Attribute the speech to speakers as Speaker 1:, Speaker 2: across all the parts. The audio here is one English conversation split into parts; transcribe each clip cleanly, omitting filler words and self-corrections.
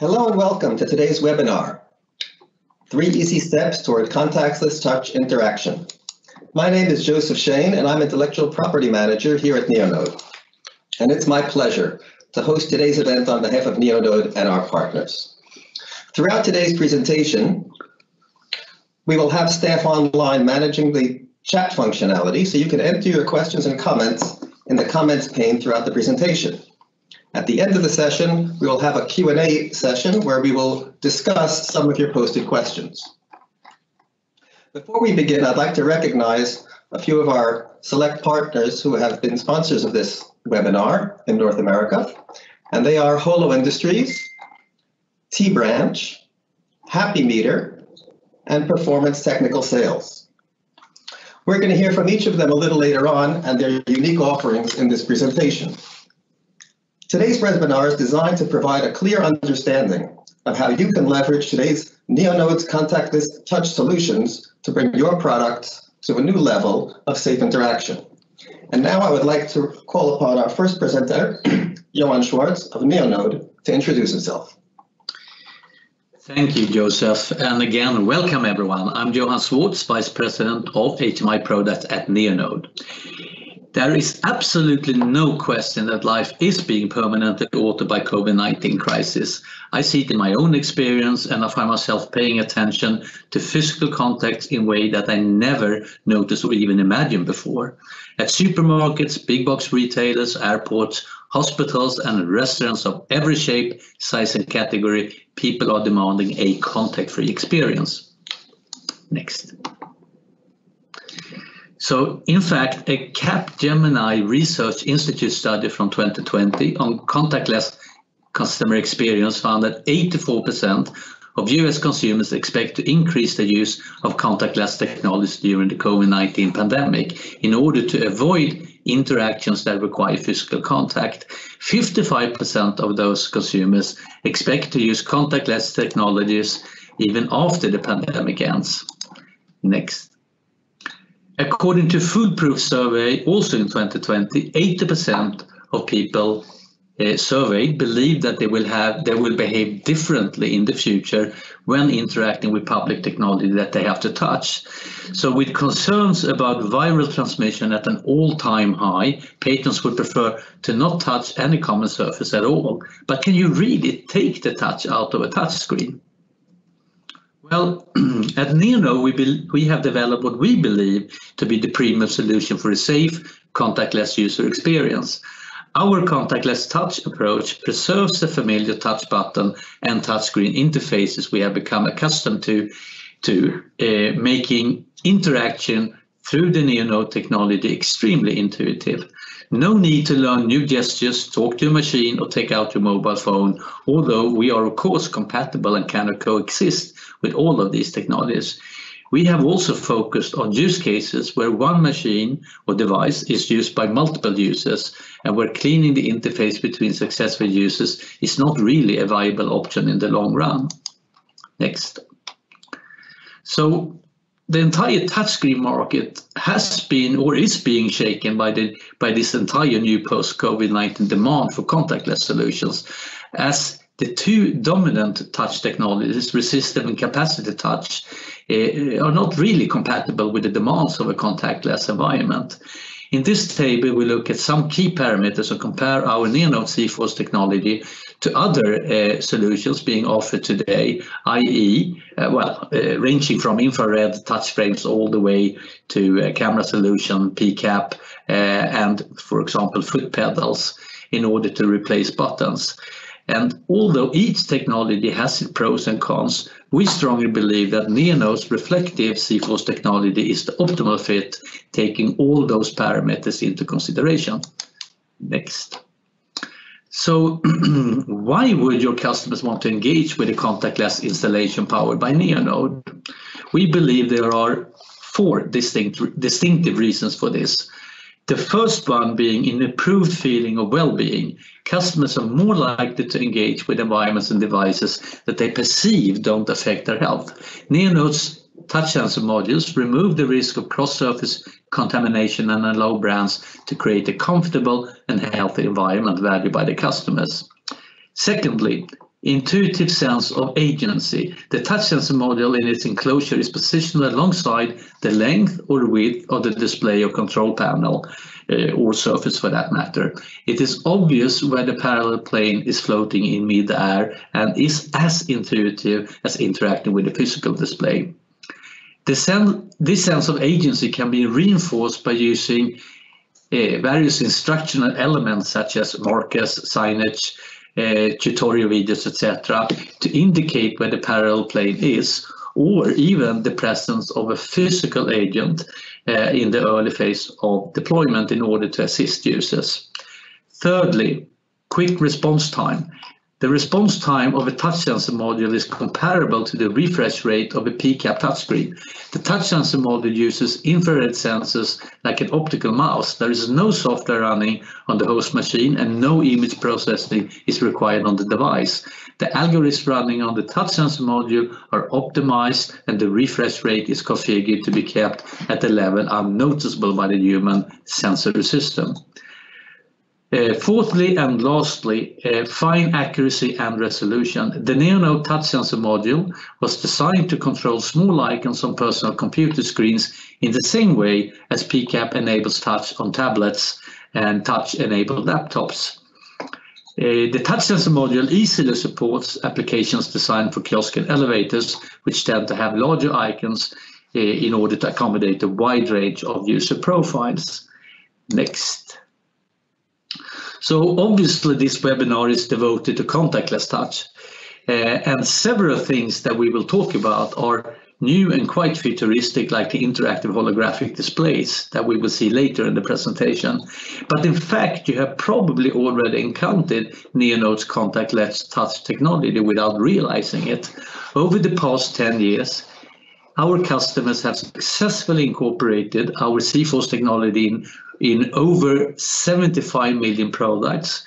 Speaker 1: Hello and welcome to today's webinar, 3 Easy Steps Toward Contactless Touch Interaction. My name is Joseph Shane and I'm Intellectual Property Manager here at Neono. And it's my pleasure to host today's event on behalf of Neono and our partners. Throughout today's presentation, we will have staff online managing the chat functionality so you can enter your questions and comments in the comments pane throughout the presentation. At the end of the session, we will have a Q&A session where we will discuss some of your posted questions. Before we begin, I'd like to recognize a few of our select partners who have been sponsors of this webinar in North America, and they are Holo Industries, T-Branch, Happy Meter, and Performance Technical Sales. We're going to hear from each of them a little later on and their unique offerings in this presentation. Today's webinar is designed to provide a clear understanding of how you can leverage today's Neonode's contactless touch solutions to bring your products to a new level of safe interaction. And now I would like to call upon our first presenter, Johan Schwartz of Neonode, to introduce himself.
Speaker 2: Thank you, Joseph. And again, welcome everyone. I'm Johan Schwartz, Vice President of HMI Products at Neonode. There is absolutely no question that life is being permanently altered by COVID-19 crisis. I see it in my own experience, and I find myself paying attention to physical contacts in a way that I never noticed or even imagined before. At supermarkets, big box retailers, airports, hospitals, and restaurants of every shape, size, and category, people are demanding a contact-free experience. Next. So, in fact, a Capgemini Research Institute study from 2020 on contactless customer experience found that 84% of US consumers expect to increase the use of contactless technology during the COVID-19 pandemic in order to avoid interactions that require physical contact. 55% of those consumers expect to use contactless technologies even after the pandemic ends. Next. According to Foolproof survey, also in 2020, 80% of people surveyed believe that they will behave differently in the future when interacting with public technology that they have to touch. So with concerns about viral transmission at an all-time high, patrons would prefer to not touch any common surface at all. But can you really take the touch out of a touch screen? Well, at Neono, we have developed what we believe to be the premium solution for a safe, contactless user experience. Our contactless touch approach preserves the familiar touch button and touchscreen interfaces we have become accustomed to making interaction through the Neono technology extremely intuitive. No need to learn new gestures, talk to a machine, or take out your mobile phone, although we are of course compatible and cannot coexist with all of these technologies. We have also focused on use cases where one machine or device is used by multiple users and where cleaning the interface between successful users is not really a viable option in the long run. Next. So the entire touchscreen market has been or is being shaken by this entire new post-COVID-19 demand for contactless solutions, as the two dominant touch technologies, resistive and capacitive touch, are not really compatible with the demands of a contactless environment. In this table, we look at some key parameters and compare our Neono CForce technology to other solutions being offered today, i.e., ranging from infrared touch frames all the way to camera solution, PCAP, and, for example, foot pedals in order to replace buttons. And although each technology has its pros and cons, we strongly believe that Neono's reflective CForce technology is the optimal fit, taking all those parameters into consideration. Next. So why would your customers want to engage with a contactless installation powered by Neonode? We believe there are 4 distinctive reasons for this. The first one being an improved feeling of well-being. Customers are more likely to engage with environments and devices that they perceive don't affect their health. Neonode's touch sensor modules remove the risk of cross-surface contamination and allow brands to create a comfortable and healthy environment valued by the customers. Secondly, intuitive sense of agency. The touch sensor module in its enclosure is positioned alongside the length or width of the display or control panel, or surface for that matter. It is obvious where the parallel plane is floating in mid-air and is as intuitive as interacting with the physical display. This sense of agency can be reinforced by using various instructional elements such as markers, signage, tutorial videos, etc., to indicate where the parallel plane is, or even the presence of a physical agent in the early phase of deployment in order to assist users. Thirdly, quick response time. The response time of a touch sensor module is comparable to the refresh rate of a PCAP touchscreen. The touch sensor module uses infrared sensors like an optical mouse. There is no software running on the host machine and no image processing is required on the device. The algorithms running on the touch sensor module are optimized and the refresh rate is configured to be kept at a level unnoticeable by the human sensory system. Fourthly and lastly, fine accuracy and resolution. The Neono touch sensor module was designed to control small icons on personal computer screens in the same way as PCAP enables touch on tablets and touch-enabled laptops. The touch sensor module easily supports applications designed for kiosks and elevators, which tend to have larger icons in order to accommodate a wide range of user profiles. Next. So obviously this webinar is devoted to contactless touch, and several things that we will talk about are new and quite futuristic, like the interactive holographic displays that we will see later in the presentation. But in fact, you have probably already encountered Neono's contactless touch technology without realizing it. Over the past 10 years, our customers have successfully incorporated our CForce technology in over 75 million products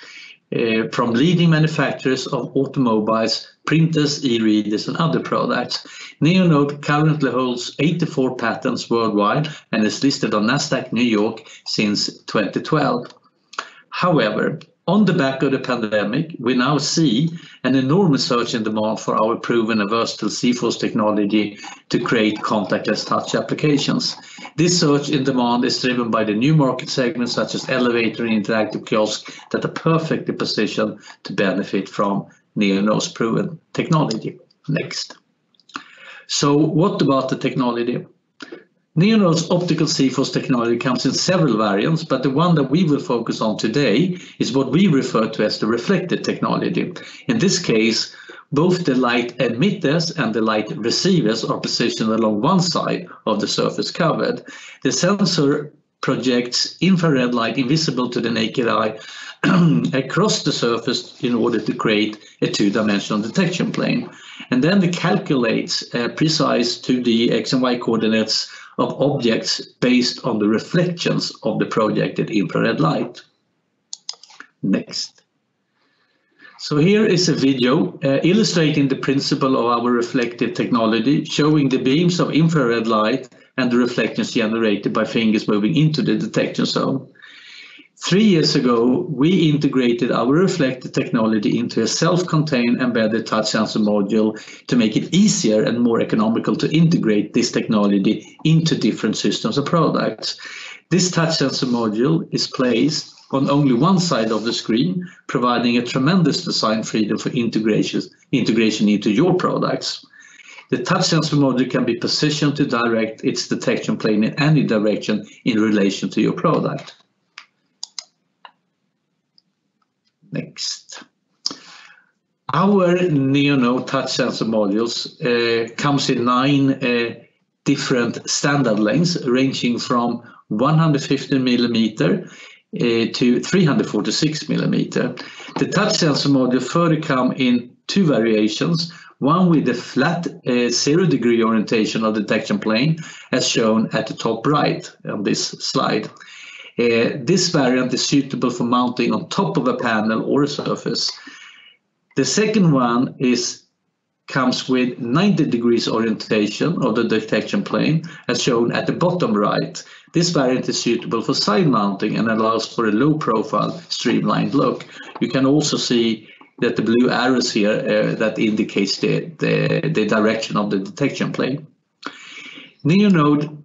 Speaker 2: from leading manufacturers of automobiles, printers, e-readers and other products. Neono currently holds 84 patents worldwide and is listed on Nasdaq New York since 2012. However, on the back of the pandemic, we now see an enormous surge in demand for our proven and versatile CForce technology to create contactless touch applications. This surge in demand is driven by the new market segments such as elevator and interactive kiosks that are perfectly positioned to benefit from Neono's proven technology. Next. So what about the technology? Neono's optical CForce technology comes in several variants, but the one that we will focus on today is what we refer to as the reflected technology. In this case, both the light emitters and the light receivers are positioned along one side of the surface covered. The sensor projects infrared light invisible to the naked eye across the surface in order to create a two-dimensional detection plane. And then it calculates precise 2D X and Y coordinates of objects based on the reflections of the projected infrared light. Next. So here is a video illustrating the principle of our reflective technology, showing the beams of infrared light and the reflections generated by fingers moving into the detection zone. 3 years ago, we integrated our reflective technology into a self-contained embedded touch sensor module to make it easier and more economical to integrate this technology into different systems and products. This touch sensor module is placed on only one side of the screen, providing a tremendous design freedom for integration into your products. The touch sensor module can be positioned to direct its detection plane in any direction in relation to your product. Next. Our Neono touch sensor modules comes in 9 different standard lengths, ranging from 150 millimeter to 346 millimeter. The touch sensor module further come in 2 variations, one with a flat 0-degree orientation of the detection plane, as shown at the top right on this slide. This variant is suitable for mounting on top of a panel or a surface. The second one comes with 90 degrees orientation of the detection plane, as shown at the bottom right. This variant is suitable for side mounting and allows for a low profile, streamlined look. You can also see that the blue arrows here that indicates the direction of the detection plane. Neono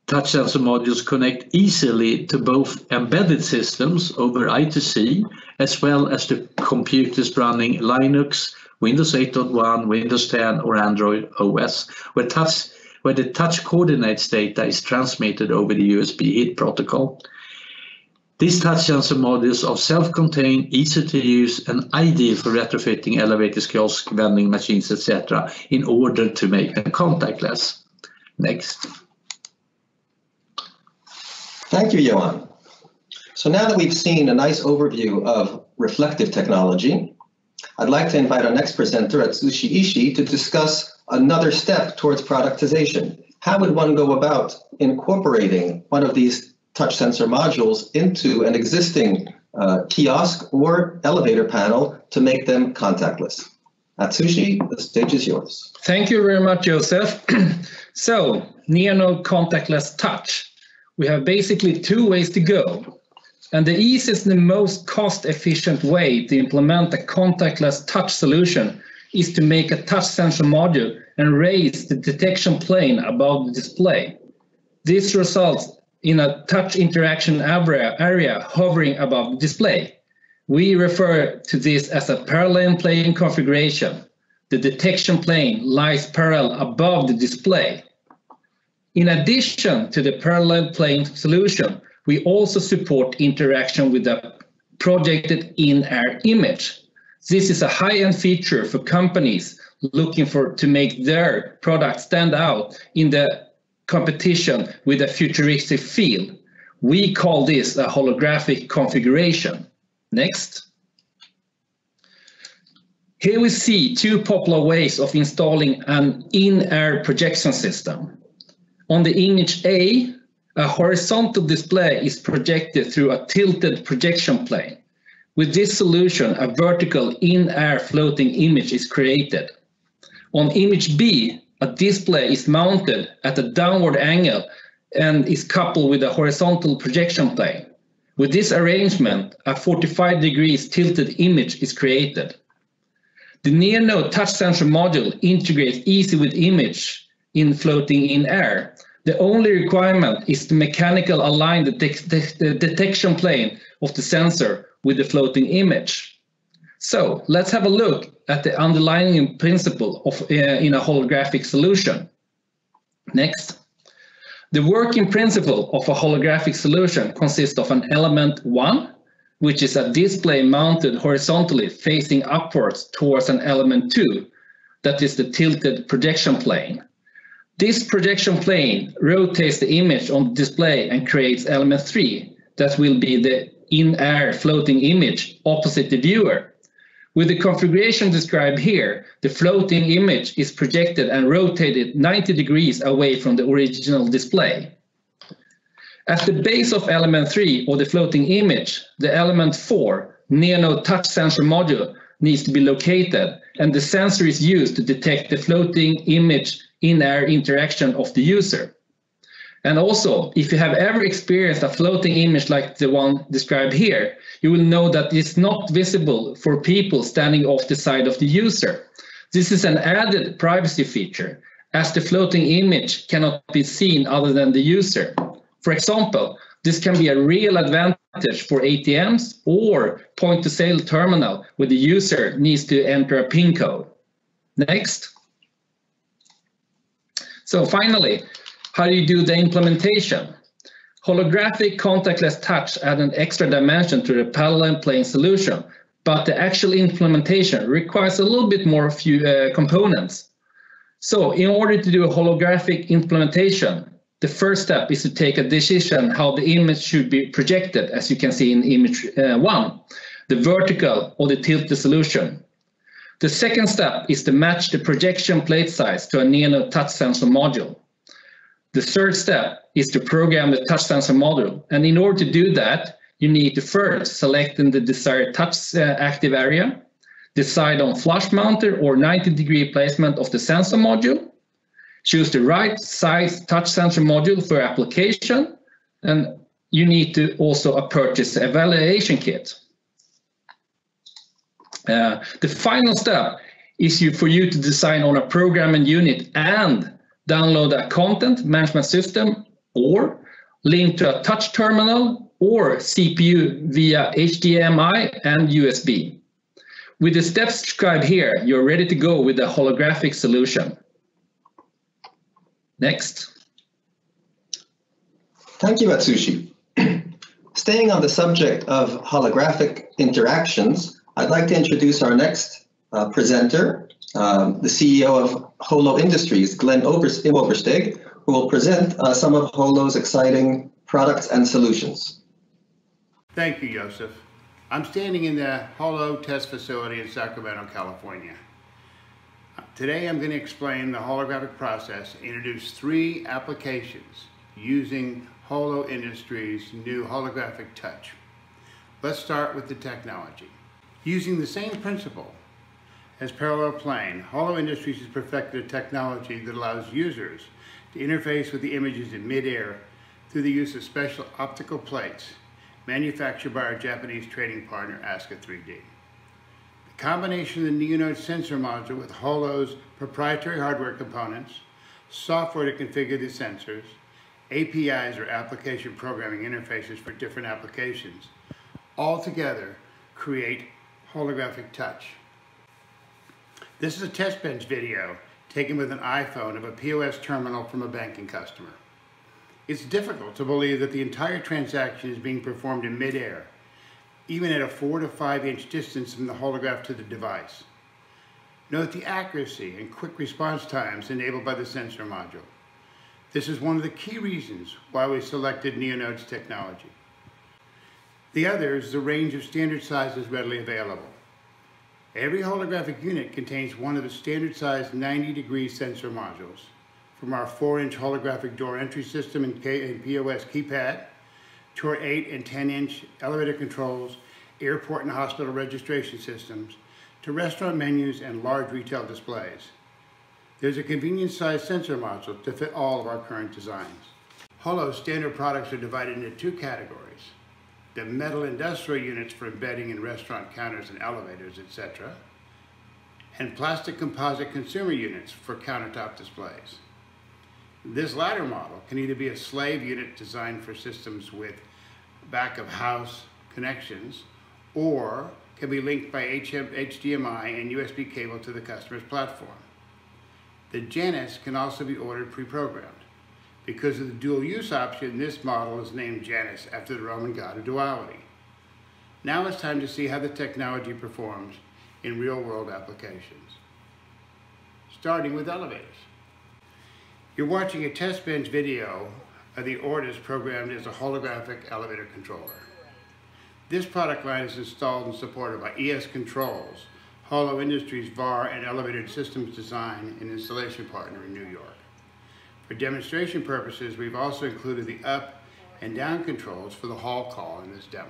Speaker 2: touch sensor modules connect easily to both embedded systems over I2C, as well as to computers running Linux, Windows 8.1, Windows 10, or Android OS, where the touch coordinates data is transmitted over the USB HID protocol. These touch sensor modules are self-contained, easy to use, and ideal for retrofitting elevators, kiosks, vending machines, etc., in order to make them contactless. Next.
Speaker 1: Thank you, Johan. So now that we've seen a nice overview of reflective technology, I'd like to invite our next presenter, Atsushi Ishii, to discuss another step towards productization. How would one go about incorporating one of these touch sensor modules into an existing kiosk or elevator panel to make them contactless? Atsushi, the stage is yours.
Speaker 3: Thank you very much, Joseph. So, Neono Contactless Touch. We have basically two ways to go. And the easiest and the most cost-efficient way to implement a contactless touch solution is to make a touch sensor module and raise the detection plane above the display. This results in a touch interaction area hovering above the display. We refer to this as a parallel plane configuration. The detection plane lies parallel above the display. In addition to the parallel plane solution, we also support interaction with the projected in-air image. This is a high-end feature for companies looking to make their product stand out in the competition with a futuristic feel. We call this a holographic configuration. Next. Here we see two popular ways of installing an in-air projection system. On the image A, a horizontal display is projected through a tilted projection plane. With this solution, a vertical in-air floating image is created. On image B, a display is mounted at a downward angle and is coupled with a horizontal projection plane. With this arrangement, a 45 degrees tilted image is created. The Neono touch sensor module integrates easy with image in floating in air. The only requirement is to mechanically align the detection plane of the sensor with the floating image. So let's have a look at the underlying principle of in a holographic solution. Next. The working principle of a holographic solution consists of an element 1, which is a display mounted horizontally facing upwards towards an element 2, that is the tilted projection plane. This projection plane rotates the image on the display and creates element 3, that will be the in-air floating image opposite the viewer. With the configuration described here, the floating image is projected and rotated 90 degrees away from the original display. At the base of element 3, or the floating image, the element 4, Neono touch sensor module, needs to be located, and the sensor is used to detect the floating image in-air interaction of the user. And also, if you have ever experienced a floating image like the one described here, you will know that it's not visible for people standing off the side of the user. This is an added privacy feature, as the floating image cannot be seen other than the user. For example, this can be a real advantage for ATMs or point-to-sale terminal where the user needs to enter a PIN code. Next. So finally, how do you do the implementation? Holographic contactless touch add an extra dimension to the parallel plane solution, but the actual implementation requires a little bit more components. So in order to do a holographic implementation, the first step is to take a decision how the image should be projected, as you can see in image 1, the vertical or the tilted solution. The second step is to match the projection plate size to a Neono touch sensor module. The third step is to program the touch sensor module, and in order to do that, you need to first select the desired touch active area, decide on flush mounted or 90-degree placement of the sensor module, choose the right size touch sensor module for application, and you need to also purchase the evaluation kit. The final step is for you to design on a programming unit and download a content management system or link to a touch terminal or CPU via HDMI and USB. With the steps described here, you're ready to go with the holographic solution. Next.
Speaker 1: Thank you, Atsushi. Staying on the subject of holographic interactions, I'd like to introduce our next presenter, the CEO of Holo Industries, Glenn Overstig, who will present some of Holo's exciting products and solutions.
Speaker 4: Thank you, Joseph. I'm standing in the Holo test facility in Sacramento, California. Today I'm going to explain the holographic process and introduce 3 applications using Holo Industries' new holographic touch. Let's start with the technology. Using the same principle as parallel plane, Holo Industries has perfected a technology that allows users to interface with the images in midair through the use of special optical plates manufactured by our Japanese trading partner, ASCA 3D. The combination of the Neono sensor module with Holo's proprietary hardware components, software to configure the sensors, APIs or application programming interfaces for different applications, all together create holographic touch. This is a test bench video taken with an iPhone of a POS terminal from a banking customer. It's difficult to believe that the entire transaction is being performed in midair, even at a 4 to 5 inch distance from the holograph to the device. Note the accuracy and quick response times enabled by the sensor module. This is one of the key reasons why we selected Neono's technology. The other is the range of standard sizes readily available. Every holographic unit contains one of the standard size 90-degree sensor modules, from our 4-inch holographic door entry system and POS keypad, to our 8 and 10-inch elevator controls, airport and hospital registration systems, to restaurant menus and large retail displays. There's a convenient-sized sensor module to fit all of our current designs. Holo's standard products are divided into 2 categories. The metal industrial units for embedding in restaurant counters and elevators, etc., and plastic composite consumer units for countertop displays. This latter model can either be a slave unit designed for systems with back-of-house connections, or can be linked by HDMI and USB cable to the customer's platform. The Janus can also be ordered pre-programmed. Because of the dual use option, this model is named Janus after the Roman god of duality. Now it's time to see how the technology performs in real-world applications. Starting with elevators. You're watching a test bench video of the Ortus programmed as a holographic elevator controller. This product line is installed and supported by ES Controls, Holo Industries VAR and elevator systems design and installation partner in New York. For demonstration purposes, we've also included the up and down controls for the hall call in this demo.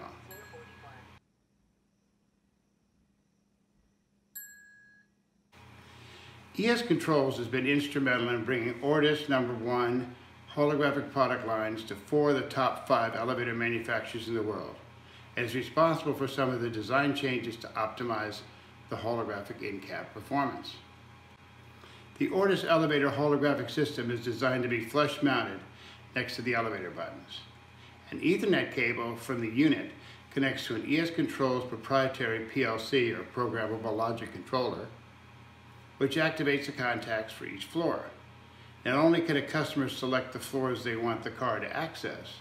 Speaker 4: ES Controls has been instrumental in bringing Ortus #1 holographic product lines to 4 of the top 5 elevator manufacturers in the world, and is responsible for some of the design changes to optimize the holographic in-cab performance. The Ortus elevator holographic system is designed to be flush mounted next to the elevator buttons. An Ethernet cable from the unit connects to an ES Controls proprietary PLC or programmable logic controller, which activates the contacts for each floor. Not only can a customer select the floors they want the car to access,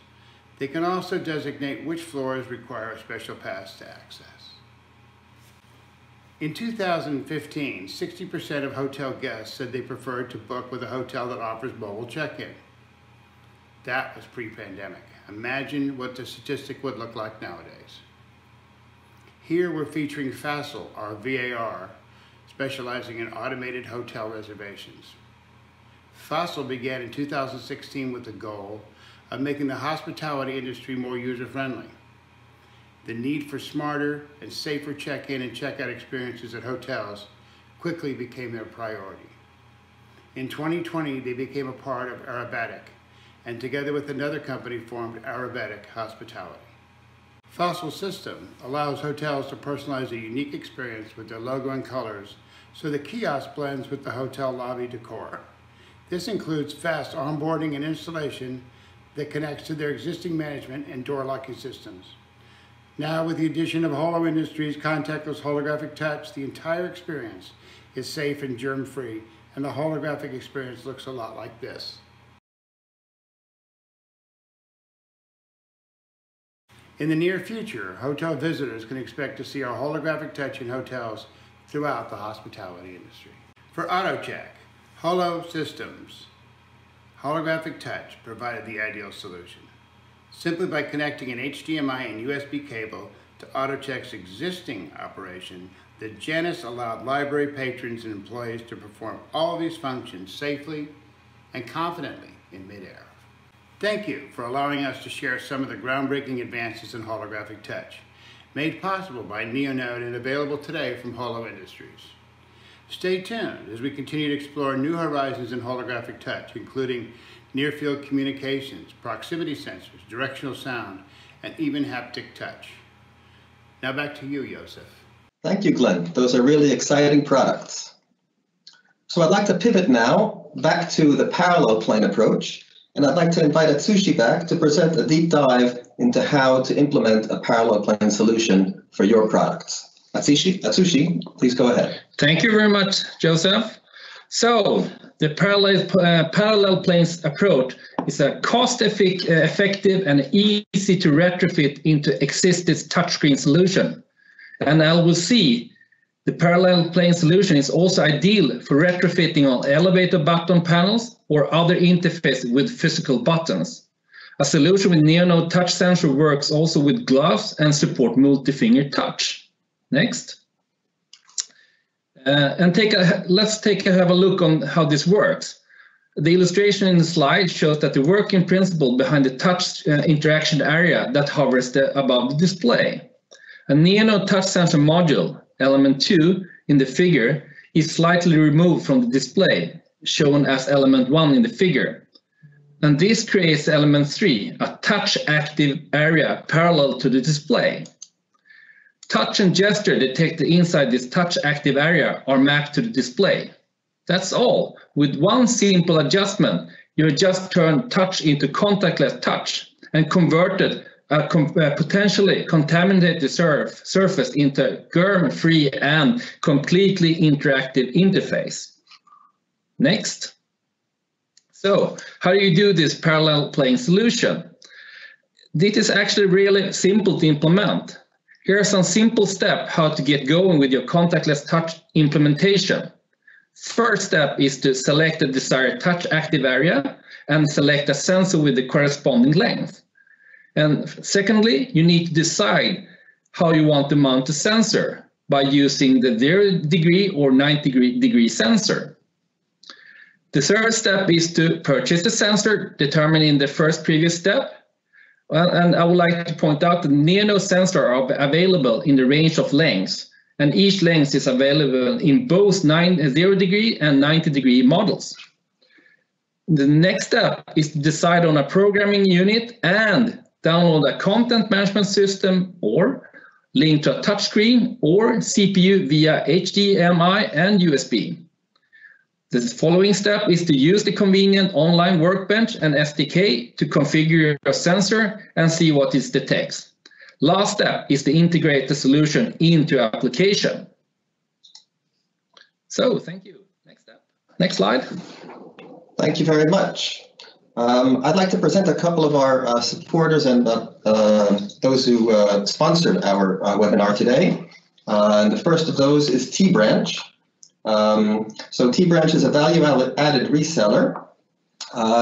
Speaker 4: they can also designate which floors require a special pass to access. In 2015, 60% of hotel guests said they preferred to book with a hotel that offers mobile check-in. That was pre-pandemic. Imagine what the statistic would look like nowadays. Here we're featuring Facile, our VAR, specializing in automated hotel reservations. Facile began in 2016 with the goal of making the hospitality industry more user-friendly. The need for smarter and safer check-in and check-out experiences at hotels quickly became their priority. In 2020, they became a part of Arabatic, and together with another company formed Arabatic Hospitality. Fossil System allows hotels to personalize a unique experience with their logo and colors, so the kiosk blends with the hotel lobby decor. This includes fast onboarding and installation that connects to their existing management and door locking systems. Now, with the addition of Holo Industries' contactless holographic touch, the entire experience is safe and germ-free, and the holographic experience looks a lot like this. In the near future, hotel visitors can expect to see our holographic touch in hotels throughout the hospitality industry. For AutoCheck, Holo Systems holographic touch provided the ideal solution. Simply by connecting an HDMI and USB cable to AutoCheck's existing operation, the Janus allowed library patrons and employees to perform all these functions safely and confidently in midair. Thank you for allowing us to share some of the groundbreaking advances in holographic touch, made possible by Neono and available today from Holo Industries. Stay tuned as we continue to explore new horizons in holographic touch, including near-field communications, proximity sensors, directional sound, and even haptic touch. Now back to you, Josef.
Speaker 1: Thank you, Glenn. Those are really exciting products. So I'd like to pivot now back to the parallel plane approach, and I'd like to invite Atsushi back to present a deep dive into how to implement a parallel plane solution for your products. Atsushi, please go ahead.
Speaker 3: Thank you very much, Joseph. So the parallel planes approach is a cost-effective and easy to retrofit into existing touchscreen solution. And as we'll see, the parallel plane solution is also ideal for retrofitting on elevator button panels or other interfaces with physical buttons. A solution with Neono touch sensor works also with gloves and support multi-finger touch. Next. Let's have a look on how this works. The illustration in the slide shows that the working principle behind the touch interaction area that hovers above the display. A Neono touch sensor module, element 2, in the figure is slightly removed from the display, shown as element 1 in the figure. And this creates element 3, a touch active area parallel to the display. Touch and gesture detected inside this touch active area are mapped to the display. That's all. With one simple adjustment, you just turn touch into contactless touch and converted a potentially contaminated surface into germ-free and completely interactive interface. Next. So, how do you do this parallel plane solution? This is actually really simple to implement. Here are some simple steps how to get going with your contactless touch implementation. First step is to select the desired touch active area and select a sensor with the corresponding length. And secondly, you need to decide how you want to mount the sensor by using the 0° or 90° sensor. The third step is to purchase the sensor, determining the first previous step. And I would like to point out that Neono sensors are available in the range of lengths, and each length is available in both 0° and 90° models. The next step is to decide on a programming unit and download a content management system or link to a touchscreen or CPU via HDMI and USB. The following step is to use the convenient online workbench and SDK to configure your sensor and see what it detects. Last step is to integrate the solution into your application. So, thank you. Next step. Next slide.
Speaker 1: Thank you very much. I'd like to present a couple of our supporters and those who sponsored our webinar today. And the first of those is T-Branch. So T-Branch is a value-added reseller.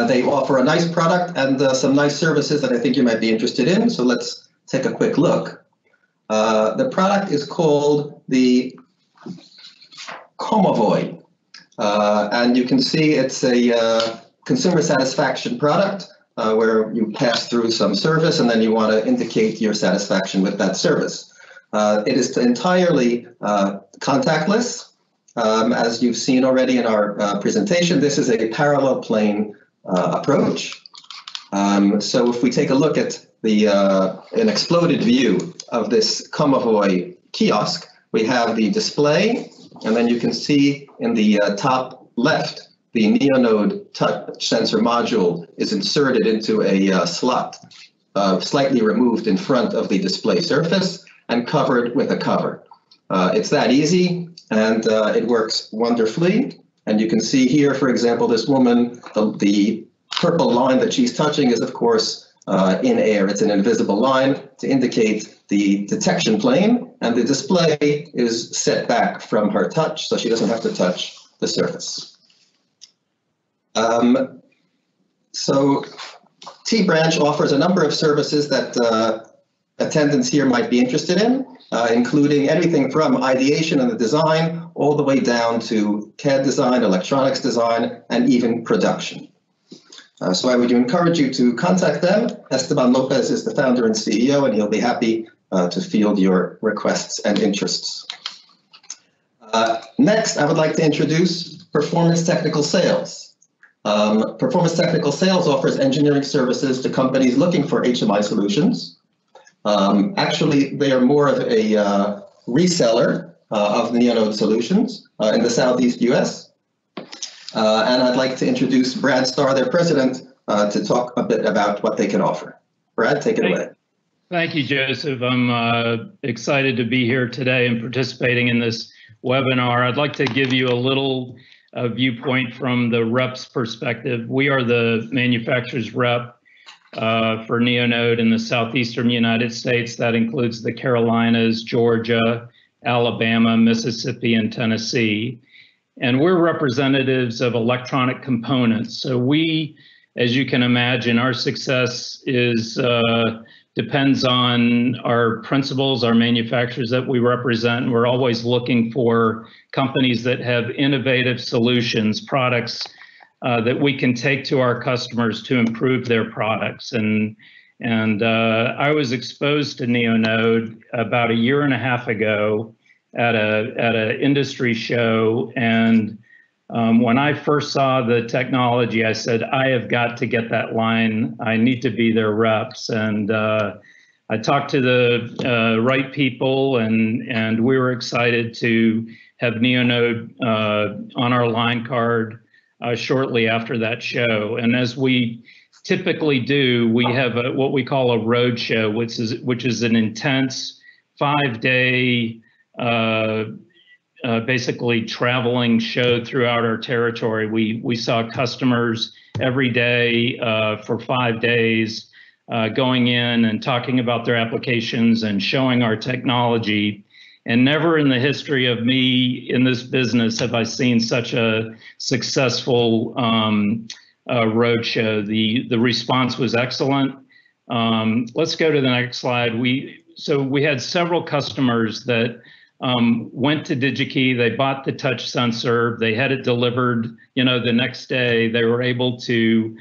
Speaker 1: They offer a nice product and some nice services that I think you might be interested in. So let's take a quick look. The product is called the Comovoy. And you can see it's a consumer satisfaction product where you pass through some service and then you want to indicate your satisfaction with that service. It is entirely contactless. As you've seen already in our presentation, this is a parallel plane approach. So if we take a look at an exploded view of this Comovoy kiosk. We have the display, and then you can see in the top left, the Neono touch sensor module is inserted into a slot, slightly removed in front of the display surface and covered with a cover. It's that easy, and it works wonderfully. And you can see here, for example, this woman, the purple line that she's touching is, of course, in air. It's an invisible line to indicate the detection plane, and the display is set back from her touch, so she doesn't have to touch the surface. So T-Branch offers a number of services that attendants here might be interested in, including anything from ideation and the design all the way down to CAD design, electronics design, and even production. So I would encourage you to contact them. Esteban Lopez is the founder and CEO, and he'll be happy to field your requests and interests. Next, I would like to introduce Performance Technical Sales. Performance Technical Sales offers engineering services to companies looking for HMI solutions. Actually, they are more of a reseller of Neono solutions in the Southeast US. And I'd like to introduce Brad Starr, their president, to talk a bit about what they can offer. Brad, take it away.
Speaker 5: Thank you, Joseph. I'm excited to be here today and participating in this webinar. I'd like to give you a little viewpoint from the rep's perspective. We are the manufacturer's rep for Neonode in the southeastern United States. That includes the Carolinas, Georgia, Alabama, Mississippi, and Tennessee. And we're representatives of electronic components. So we, as you can imagine, our success is depends on our principals, our manufacturers that we represent. We're always looking for companies that have innovative solutions, products that we can take to our customers to improve their products. And I was exposed to Neonode about 1.5 years ago at a industry show, and when I first saw the technology, I said, I have got to get that line. I need to be their reps. And I talked to the right people, and we were excited to have Neonode on our line card shortly after that show. And as we typically do, we have what we call a road show, which is an intense 5-day basically traveling show throughout our territory. We saw customers every day for 5 days, going in and talking about their applications and showing our technology. And never in the history of me in this business have I seen such a successful road show. The response was excellent. Let's go to the next slide. So we had several customers that went to DigiKey, they bought the touch sensor, they had it delivered, the next day. They were able to,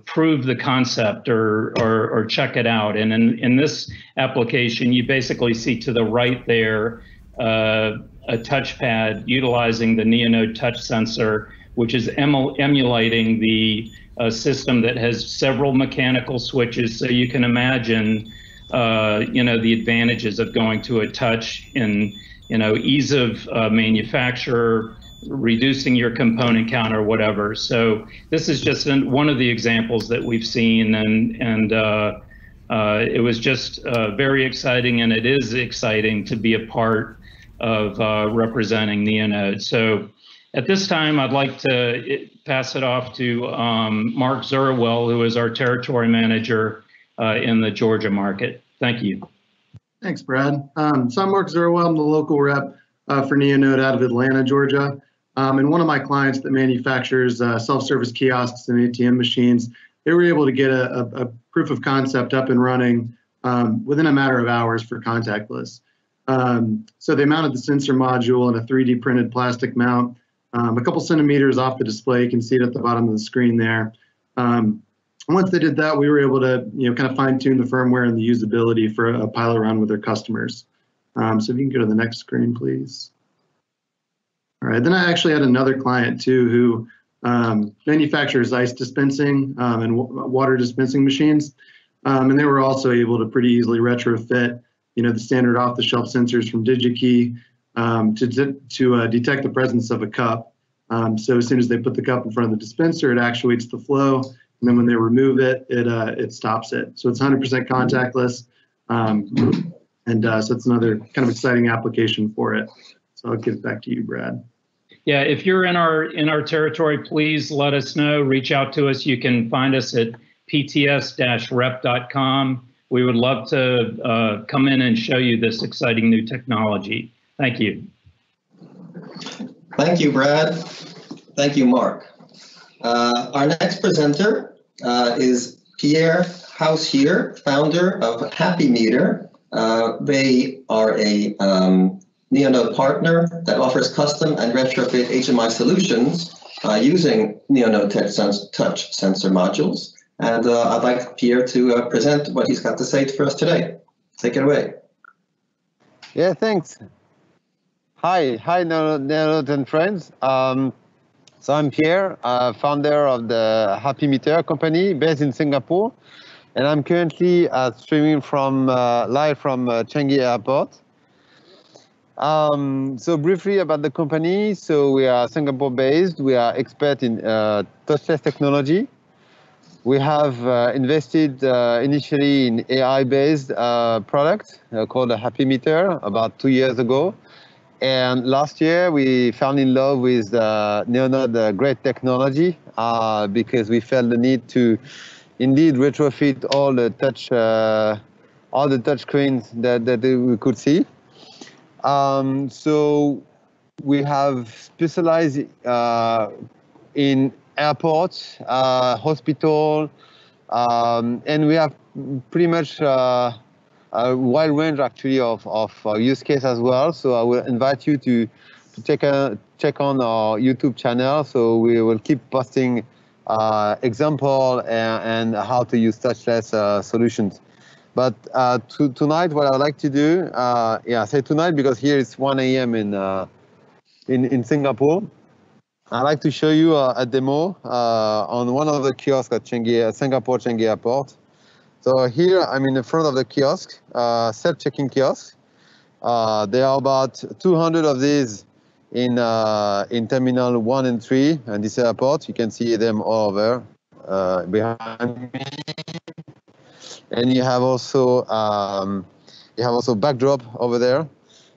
Speaker 5: prove the concept or check it out. And in this application, you basically see to the right there a touchpad utilizing the Neono touch sensor, which is emulating the system that has several mechanical switches. So you can imagine the advantages of going to a touch in, ease of manufacture, reducing your component count or whatever. So this is just one of the examples that we've seen, and it was just very exciting, and it is exciting to be a part of representing Neonode. So at this time, I'd like to pass it off to Mark Zerwell, who is our territory manager in the Georgia market. Thank you.
Speaker 6: Thanks, Brad. So I'm Mark Zerwell. I'm the local rep for Neonode out of Atlanta, Georgia. And one of my clients that manufactures self-service kiosks and ATM machines, they were able to get a proof of concept up and running within a matter of hours for contactless. So they mounted the sensor module in a 3D printed plastic mount, a couple centimeters off the display. You can see it at the bottom of the screen there. Once they did that, we were able to, kind of fine tune the firmware and the usability for a pilot run with their customers. So if you can go to the next screen, please. All right, then I actually had another client too who manufactures ice dispensing and water dispensing machines. And they were also able to pretty easily retrofit, the standard off-the-shelf sensors from DigiKey to detect the presence of a cup. So as soon as they put the cup in front of the dispenser, it actuates the flow. And then when they remove it, it stops it. So it's 100% contactless. So it's another kind of exciting application for it. So I'll give it back to you, Brad.
Speaker 5: Yeah, if you're in our territory, please let us know. Reach out to us. You can find us at pts-rep.com. We would love to come in and show you this exciting new technology. Thank you.
Speaker 1: Thank you, Brad. Thank you, Mark. Our next presenter is Pierre House-Here, founder of Happy Meter. They are a Neono partner that offers custom and retrofit HMI solutions using Neono touch sensor modules. And I'd like Pierre to present what he's got to say for us today. Take it away.
Speaker 7: Yeah, thanks. Hi, Neono and friends. So I'm Pierre, founder of the Happy Meter company based in Singapore. And I'm currently streaming from live from Changi Airport. So briefly about the company. So we are Singapore based. We are expert in touchless technology. We have invested initially in AI-based product called a Happy Meter about 2 years ago. And last year we fell in love with Neono, the great technology, because we felt the need to indeed retrofit all the touch screens that we could see. So we have specialized in airports, hospital, and we have pretty much a wide range actually of use case as well. So I will invite you to check on our YouTube channel. So we will keep posting example and how to use touchless solutions. But tonight, what I'd like to do, I say tonight because here it's 1 a.m. in Singapore. I'd like to show you a demo on one of the kiosks at Singapore Changi Airport. So here I'm in the front of the kiosk, self-checking kiosk. There are about 200 of these in Terminal 1 and 3 at this airport. You can see them all over behind me. And you have also backdrop over there.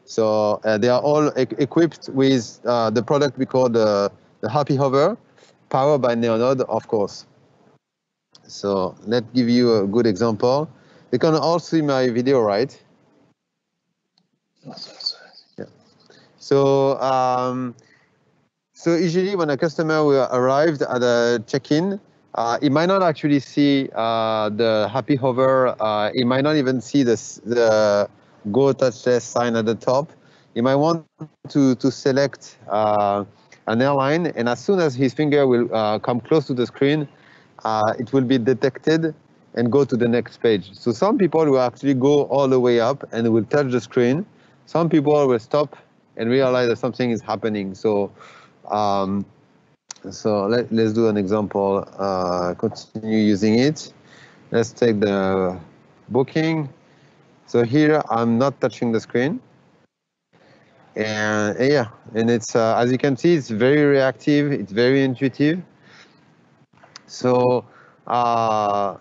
Speaker 7: So they are all equipped with the product we call the Happy Hover, powered by Neono, of course. So let's give you a good example. You can all see my video, right? Yeah. So usually when a customer will arrive at a check-in, he might not actually see the Happy Hover. He might not even see the Go Touchless sign at the top. He might want to select an airline, and as soon as his finger will come close to the screen, it will be detected and go to the next page. So some people will actually go all the way up and will touch the screen. Some people will stop and realize that something is happening. So let's do an example, continue using it. Let's take the booking. So here I'm not touching the screen. And yeah, and it's, as you can see, it's very reactive, it's very intuitive. So, but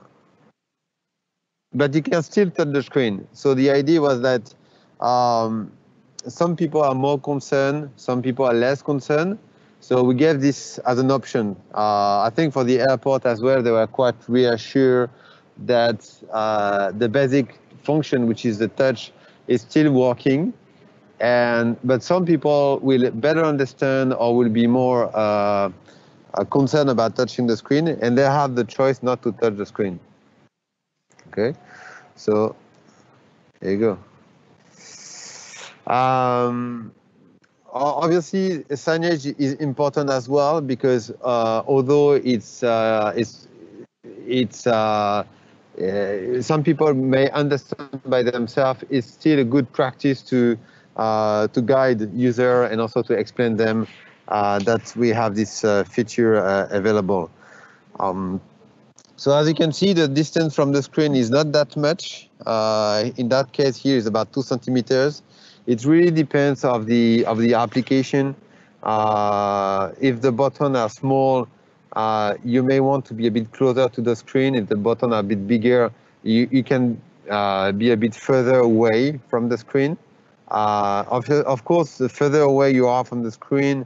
Speaker 7: you can still touch the screen. So the idea was that some people are more concerned, some people are less concerned. So we gave this as an option. I think for the airport as well, they were quite reassured that the basic function, which is the touch, is still working. But some people will better understand or will be more concerned about touching the screen, and they have the choice not to touch the screen. Okay, so there you go. Obviously, signage is important as well because although some people may understand by themselves, it's still a good practice to guide user and also to explain them that we have this feature available. So as you can see, the distance from the screen is not that much. In that case here is about 2 centimeters. It really depends of the application. If the buttons are small, you may want to be a bit closer to the screen. If the buttons are a bit bigger, you can be a bit further away from the screen. Of course, the further away you are from the screen,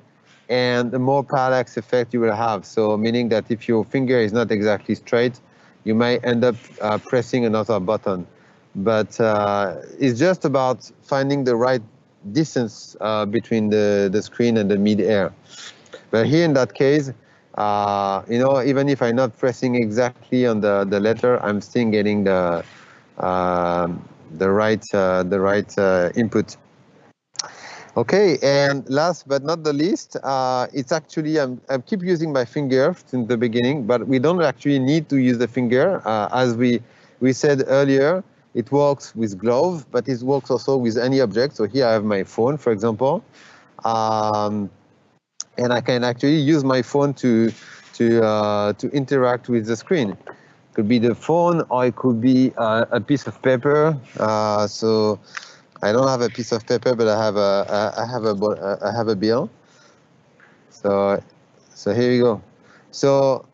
Speaker 7: and the more parallax effect you will have. So meaning that if your finger is not exactly straight, you may end up pressing another button. But it's just about finding the right distance between the screen and the mid-air. But here in that case, you know, even if I'm not pressing exactly on the letter, I'm still getting the right input. Okay, and last but not the least, it's actually, I keep using my finger since the beginning, but we don't actually need to use the finger. As we said earlier, it works with glove, but it works also with any object. So here I have my phone, for example, and I can actually use my phone to interact with the screen. It could be the phone, or it could be a piece of paper. So I don't have a piece of paper, but I have a bill. So here you go. So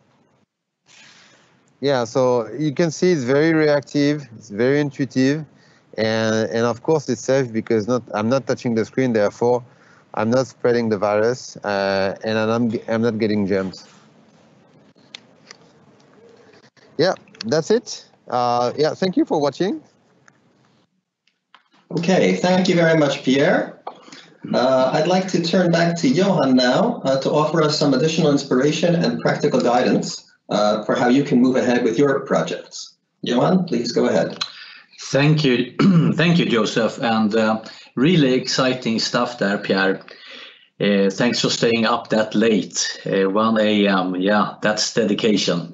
Speaker 7: yeah, so you can see it's very reactive, it's very intuitive, and of course it's safe because I'm not touching the screen, therefore I'm not spreading the virus, and I'm not getting germs. Yeah, that's it. Yeah, thank you for watching.
Speaker 1: Okay, thank you very much, Pierre. I'd like to turn back to Johan now to offer us some additional inspiration and practical guidance for how you can move ahead with your projects. Johan, please go ahead.
Speaker 2: Thank you. Thank you, Joseph, and really exciting stuff there, Pierre. Thanks for staying up that late, 1 a.m. Yeah, that's dedication.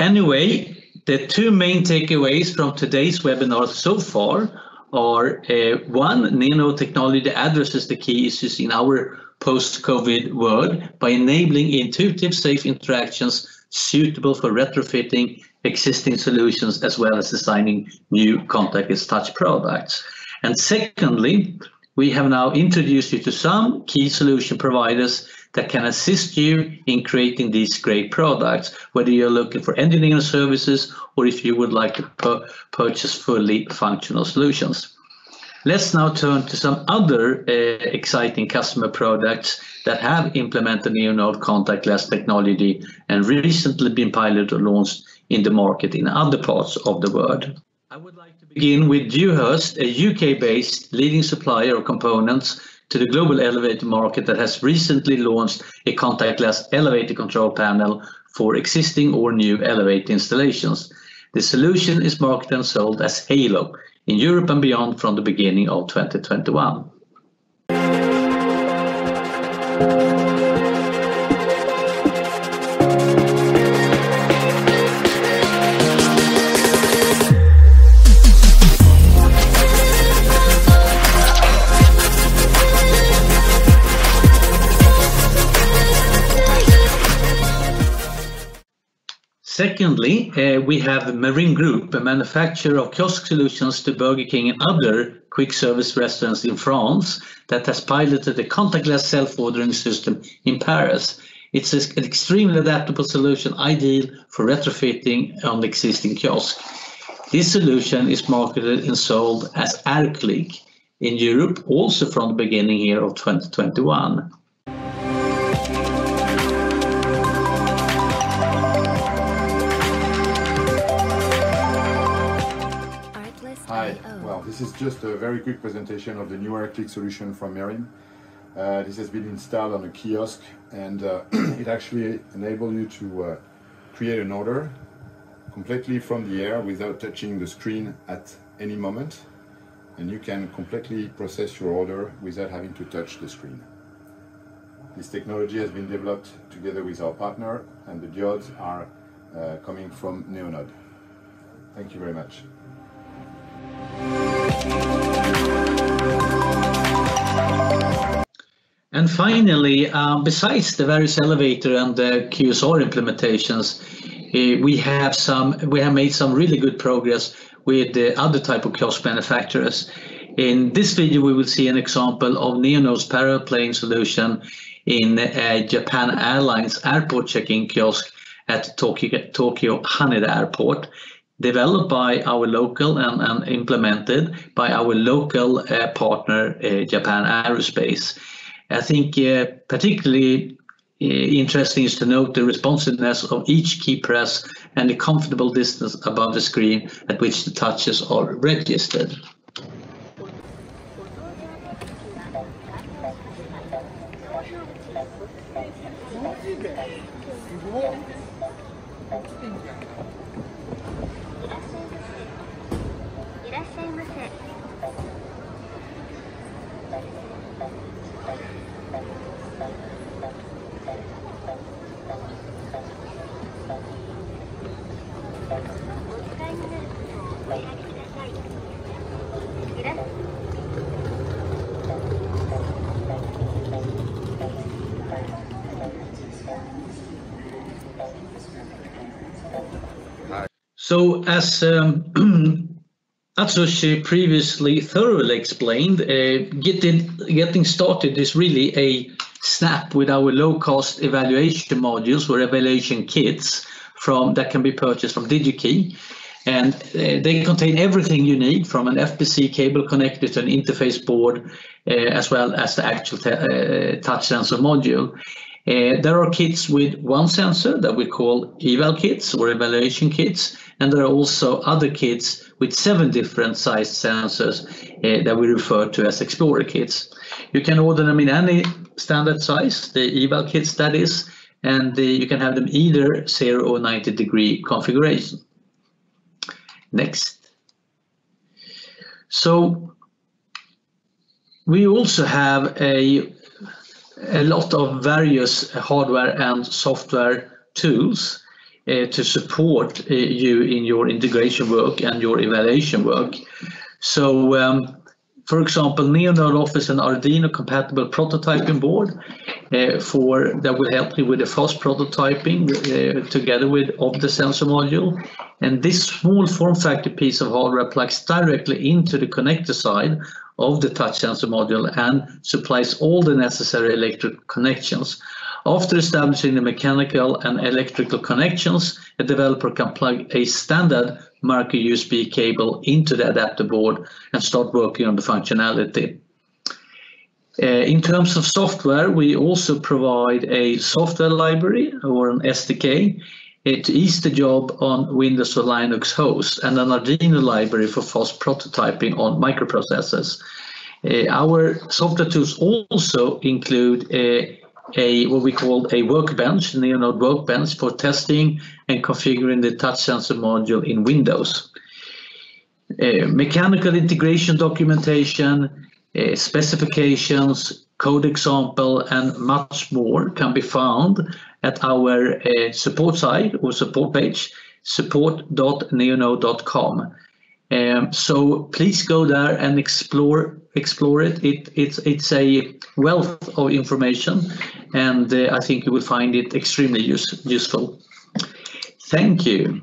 Speaker 2: Anyway, the two main takeaways from today's webinar so far are one, Neono technology addresses the key issues in our post-COVID world by enabling intuitive, safe interactions suitable for retrofitting existing solutions as well as designing new contactless touch products. And secondly, we have now introduced you to some key solution providers that can assist you in creating these great products, whether you're looking for engineering services or if you would like to purchase fully functional solutions. Let's now turn to some other exciting customer products that have implemented Neono contactless technology and recently been piloted or launched in the market in other parts of the world. I would like to begin with Dewhurst, a UK-based leading supplier of components to the global elevator market that has recently launched a contactless elevator control panel for existing or new elevator installations. The solution is marketed and sold as Halo in Europe and beyond from the beginning of 2021. Secondly, we have Marine Group, a manufacturer of kiosk solutions to Burger King and other quick service restaurants in France that has piloted a contactless self-ordering system in Paris. It's an extremely adaptable solution, ideal for retrofitting on existing kiosks. This solution is marketed and sold as AirClick in Europe, also from the beginning here of 2021.
Speaker 8: Hi, well, this is just a very quick presentation of the new AirClick solution from Marine. This has been installed on a kiosk, and it actually enables you to create an order completely from the air without touching the screen at any moment, and you can completely process your order without having to touch the screen. This technology has been developed together with our partner, and the diodes are coming from Neono. Thank you very much.
Speaker 2: And finally, besides the various elevator and the QSR implementations, we have made some really good progress with the other type of kiosk manufacturers. In this video, we will see an example of Neono's parallel solution in Japan Airlines airport check-in kiosk at Tokyo Haneda Airport, developed by our local and implemented by our local partner, Japan Aerospace. I think particularly interesting is to note the responsiveness of each key press and the comfortable distance above the screen at which the touches are registered. So as Atsushi previously thoroughly explained, getting started is really a snap with our low-cost evaluation modules or evaluation kits that can be purchased from DigiKey. And they contain everything you need, from an FPC cable connector to an interface board, as well as the actual touch sensor module. There are kits with one sensor that we call eval kits or evaluation kits, and there are also other kits with 7 different sized sensors that we refer to as Explorer kits. You can order them in any standard size, the eval kits that is, and you can have them either 0 or 90 degree configuration. Next. So we also have a lot of various hardware and software tools to support you in your integration work and your evaluation work. So, for example, Neono offers an Arduino compatible prototyping board that will help you with the fast prototyping together of the sensor module. And this small form factor piece of hardware plugs directly into the connector side of the touch sensor module and supplies all the necessary electrical connections. After establishing the mechanical and electrical connections, a developer can plug a standard micro USB cable into the adapter board and start working on the functionality. In terms of software, we also provide a software library or an SDK to ease the job on Windows or Linux hosts, and an Arduino library for fast prototyping on microprocessors. Our software tools also include what we call a workbench, Neono workbench, for testing and configuring the touch sensor module in Windows. Mechanical integration documentation, specifications, code example, and much more can be found at our support site or support page, support.neono.com. So please go there and explore it. It's a wealth of information, and I think you will find it extremely useful. Thank you.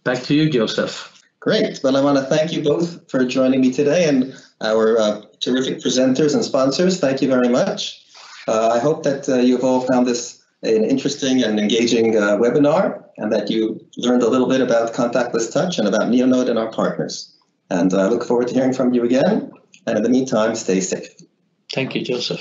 Speaker 2: Back to you, Joseph.
Speaker 1: Great. Well, I want to thank you both for joining me today, and our terrific presenters and sponsors. Thank you very much. I hope that you've all found this an interesting and engaging webinar, and that you learned a little bit about contactless touch and about Neono and our partners. And I look forward to hearing from you again. And in the meantime, stay safe.
Speaker 2: Thank you, Joseph.